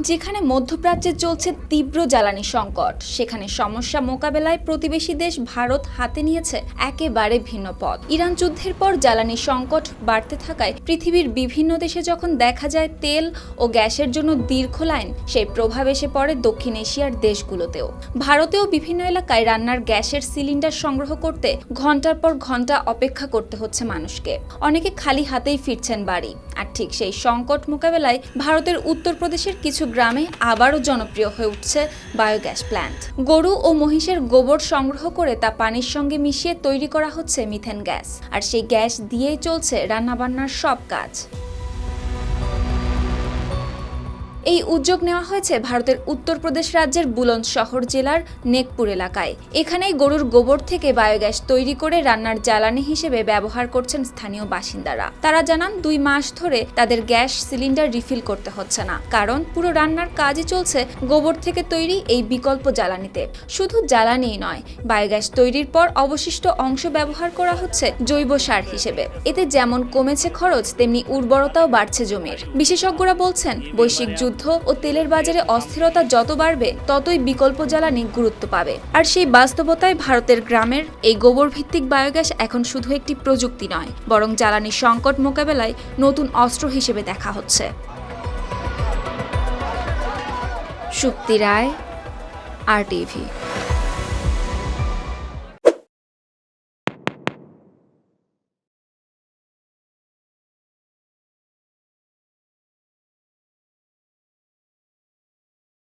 যেখানে মধ্যপ্রাচ্যে চলছে তীব্র জ্বালানি সংকট, সেখানে সমস্যা মোকাবেলায় প্রতিবেশী দেশ ভারত হাতে নিয়েছে একেবারে ভিন্ন পথ। ইরান যুদ্ধের পর জ্বালানি সংকট বাড়তে থাকায় পৃথিবীর বিভিন্ন দেশে যখন দেখা যায় তেল ও গ্যাসের জন্য দীর্ঘ লাইন, সেই প্রভাব এসে পড়ে দক্ষিণ এশিয়ার দেশগুলোতেও। ভারতেও বিভিন্ন এলাকায় রান্নার গ্যাসের সিলিন্ডার সংগ্রহ করতে ঘন্টার পর ঘন্টা অপেক্ষা করতে হচ্ছে মানুষকে। অনেকে খালি হাতেই ফিরছেন বাড়ি। আর ঠিক সেই সংকট মোকাবেলায় ভারতের উত্তরপ্রদেশের কিছু গ্রামে আবারও জনপ্রিয় হয়ে উঠছে বায়োগ্যাস প্ল্যান্ট। গরু ও মহিষের গোবর সংগ্রহ করে তা পানির সঙ্গে মিশিয়ে তৈরি করা হচ্ছে মিথেন গ্যাস। আর সেই গ্যাস দিয়েই চলছে রান্নাবান্নার সব কাজ। এই উদ্যোগ নেওয়া হয়েছে ভারতের উত্তরপ্রদেশ রাজ্যের বুলন্দশহর জেলার নেকপুর এলাকায়। এখানেই গরুর গোবর থেকে বায়োগ্যাস তৈরি করে রান্নার জ্বালানি হিসেবে ব্যবহার করছেন স্থানীয় বাসিন্দারা। তারা জানান 2 মাস ধরে তাদের গ্যাস সিলিন্ডার রিফিল করতে হচ্ছে না, কারণ পুরো রান্নার কাজই চলছে গোবর থেকে তৈরি এই বিকল্প জ্বালানিতে। শুধু জ্বালানিই নয়, বায়োগ্যাস তৈরির পর অবশিষ্ট অংশ ব্যবহার করা হচ্ছে জৈব সার হিসেবে। এতে যেমন কমেছে খরচ, তেমনি উর্বরতাও বাড়ছে জমির। বিশেষজ্ঞরা বলছেন, বৈশ্বিক যুদ্ধ ও তেলের বাজারে অস্থিরতা যত বাড়বে, ততই বিকল্প জ্বালানি গুরুত্ব পাবে। আর সেই বাস্তবতায় ভারতের গ্রামের এই গোবর ভিত্তিক বায়োগ্যাস এখন শুধু একটি প্রযুক্তি নয়, বরং জ্বালানি সংকট মোকাবেলায় নতুন অস্ত্র হিসেবে দেখা হচ্ছে। শুক্তি রায়, RTV।